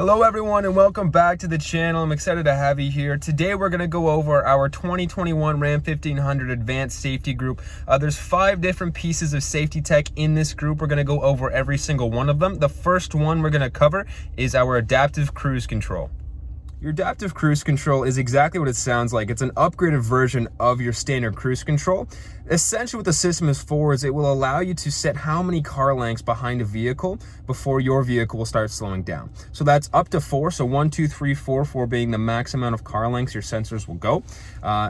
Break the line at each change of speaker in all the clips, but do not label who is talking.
Hello everyone and welcome back to the channel. I'm excited to have you here. Today we're going to go over our 2021 Ram 1500 Advanced Safety Group. There's 5 different pieces of safety tech in this group. We're going to go over every single one of them. The first one we're going to cover is our adaptive cruise control. Your adaptive cruise control is exactly what it sounds like. It's an upgraded version of your standard cruise control. Essentially what the system is for is it will allow you to set how many car lengths behind a vehicle before your vehicle will start slowing down. So that's up to 4, so 1, 2, 3, 4, 4 being the max amount of car lengths your sensors will go.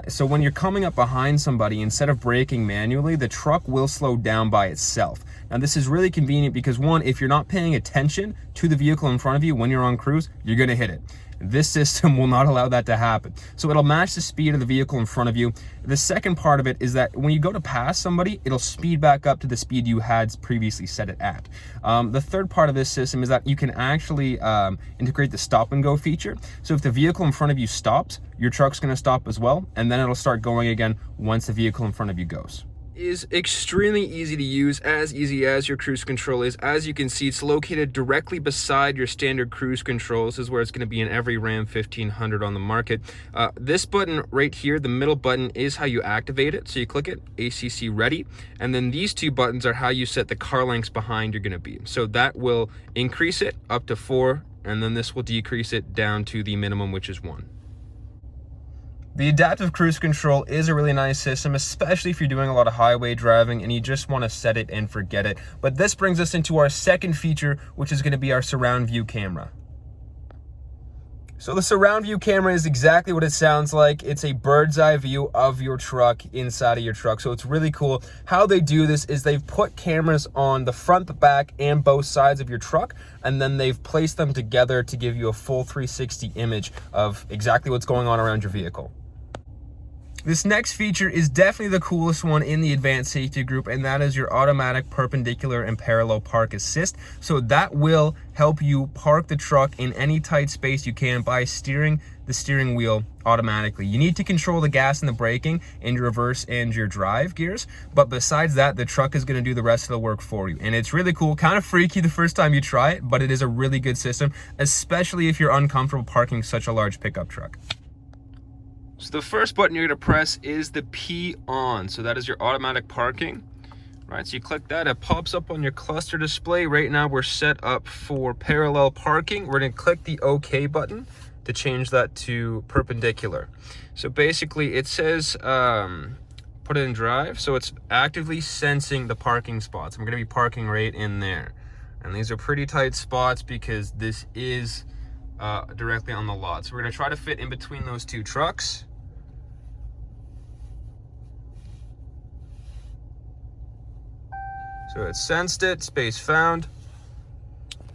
So when you're coming up behind somebody, instead of braking manually, the truck will slow down by itself. Now this is really convenient because one, if you're not paying attention to the vehicle in front of you when you're on cruise, you're gonna hit it. This system will not allow that to happen. So it'll match the speed of the vehicle in front of you. The second part of it is that when you go to pass somebody, it'll speed back up to the speed you had previously set it at. The third part of this system is that you can actually integrate the stop and go feature. So if the vehicle in front of you stops, your truck's gonna stop as well, and then it'll start going again once the vehicle in front of you goes. Is extremely easy to use, as easy as your cruise control is. As you can see, it's located directly beside your standard cruise control. This is where it's going to be in every Ram 1500 on the market. This button right here, the middle button, is how you activate it. So you click it, ACC ready, and then these 2 buttons are how you set the car lengths behind you're going to be. So that will increase it up to 4, and then this will decrease it down to the minimum, which is 1. The adaptive cruise control is a really nice system, especially if you're doing a lot of highway driving and you just want to set it and forget it. But this brings us into our second feature, which is going to be our surround view camera. So the surround view camera is exactly what it sounds like. It's a bird's eye view of your truck inside of your truck. So it's really cool. How they do this is they've put cameras on the front, the back, and both sides of your truck, and then they've placed them together to give you a full 360 image of exactly what's going on around your vehicle. This next feature is definitely the coolest one in the advanced safety group, and that is your automatic perpendicular and parallel park assist. So that will help you park the truck in any tight space you can by steering the steering wheel automatically. You need to control the gas and the braking and your reverse and your drive gears, but besides that, the truck is going to do the rest of the work for you. And it's really cool, kind of freaky the first time you try it, but it is a really good system, especially if you're uncomfortable parking such a large pickup truck. So the first button you're going to press is the P on. So that is your automatic parking. Right, so you click that, it pops up on your cluster display. Right now we're set up for parallel parking. We're going to click the OK button to change that to perpendicular. So basically it says put it in drive. So it's actively sensing the parking spots. I'm going to be parking right in there. And these are pretty tight spots because this is directly on the lot. So we're going to try to fit in between those 2 trucks. So it sensed it, space found.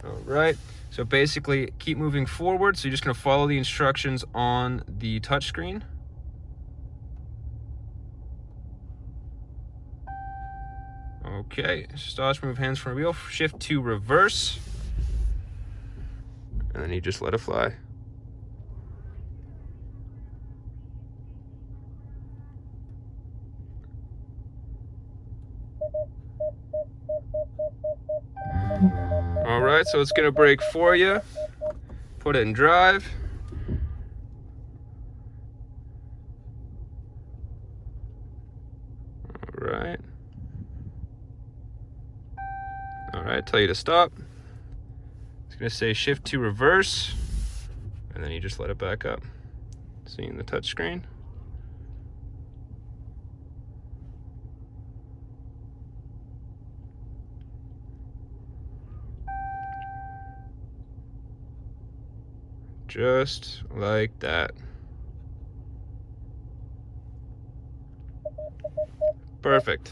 All right, so basically keep moving forward. So you're just gonna follow the instructions on the touchscreen. Okay, stop, remove hands from wheel, shift to reverse. And then you just let it fly. All right, so it's gonna brake for you. Put it in drive. All right, tell you to stop. It's gonna say shift to reverse, and then you just let it back up. Seeing the touch screen. Just like that. Perfect.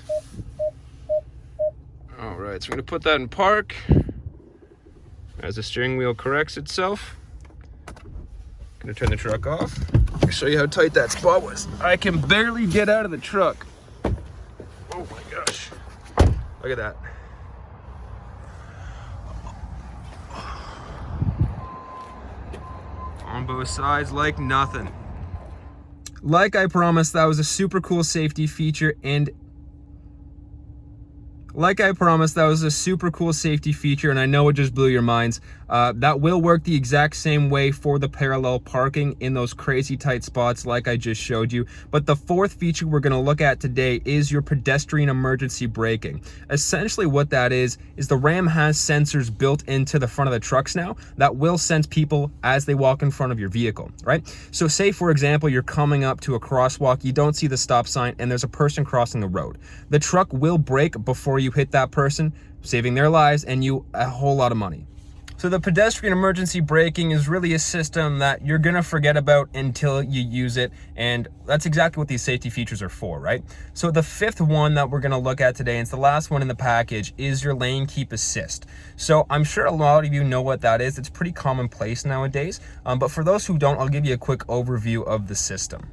All right, so we're gonna put that in park as the steering wheel corrects itself. Gonna turn the truck off. I'll show you how tight that spot was. I can barely get out of the truck. Oh my gosh. Look at that. On both sides like nothing. Like I promised, that was a super cool safety feature, and Like I promised, that was a super cool safety feature, and I know it just blew your minds. That will work the exact same way for the parallel parking in those crazy tight spots like I just showed you. But the fourth feature we're going to look at today is your pedestrian emergency braking. Essentially what that is the Ram has sensors built into the front of the trucks now that will sense people as they walk in front of your vehicle, right? So say, for example, you're coming up to a crosswalk, you don't see the stop sign, and there's a person crossing the road. The truck will brake before you hit that person, saving their lives and you a whole lot of money. So the pedestrian emergency braking is really a system that you're gonna forget about until you use it, and that's exactly what these safety features are for, right? So the fifth one that we're gonna look at today, and it's the last one in the package, is your lane keep assist. So I'm sure a lot of you know what that is. It's pretty commonplace nowadays, but for those who don't, I'll give you a quick overview of the system.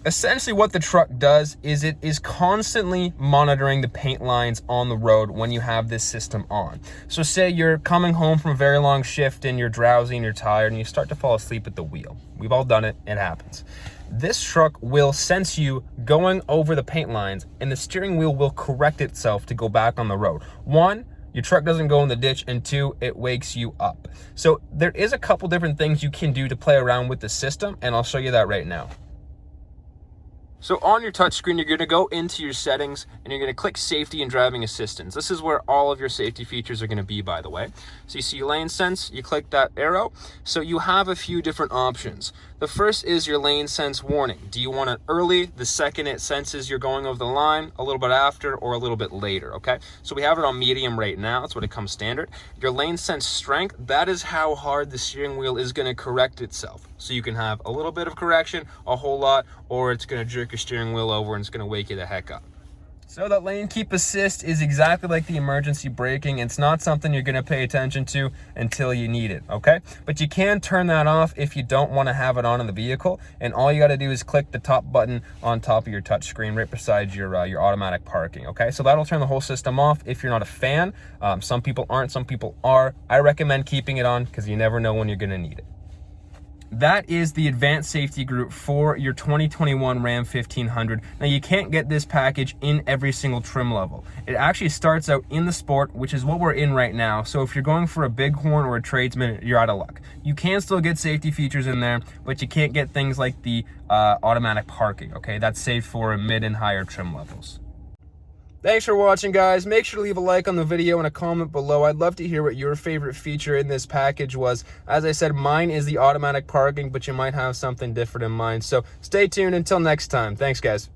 Essentially what the truck does is it is constantly monitoring the paint lines on the road when you have this system on. So say you're coming home from a very long shift and you're drowsy and you're tired and you start to fall asleep at the wheel. We've all done it, it happens. This truck will sense you going over the paint lines, and the steering wheel will correct itself to go back on the road. One, your truck doesn't go in the ditch, and two, it wakes you up. So there is a couple different things you can do to play around with the system, and I'll show you that right now. So on your touchscreen, you're gonna go into your settings and you're gonna click safety and driving assistance. This is where all of your safety features are gonna be, by the way. So you see lane sense, you click that arrow. So you have a few different options. The first is your lane sense warning. Do you want it early? The second it senses you're going over the line, a little bit after, or a little bit later, okay? So we have it on medium right now, that's what it comes standard. Your lane sense strength, that is how hard the steering wheel is gonna correct itself. So you can have a little bit of correction, a whole lot, or it's gonna jerk your steering wheel over and it's gonna wake you the heck up. So that lane keep assist is exactly like the emergency braking. It's not something you're gonna pay attention to until you need it, okay? But you can turn that off if you don't wanna have it on in the vehicle, and all you gotta do is click the top button on top of your touch screen right beside your automatic parking, okay? So that'll turn the whole system off if you're not a fan. Some people aren't, some people are. I recommend keeping it on because you never know when you're gonna need it. That is the advanced safety group for your 2021 Ram 1500. Now you can't get this package in every single trim level. It actually starts out in the Sport, which is what we're in right now. So if you're going for a Bighorn or a Tradesman, you're out of luck. You can still get safety features in there, but you can't get things like the automatic parking, okay? That's safe for mid and higher trim levels. Thanks for watching, guys. Make sure to leave a like on the video and a comment below. I'd love to hear what your favorite feature in this package was. As I said, mine is the automatic parking, but you might have something different in mind. So stay tuned until next time. Thanks, guys.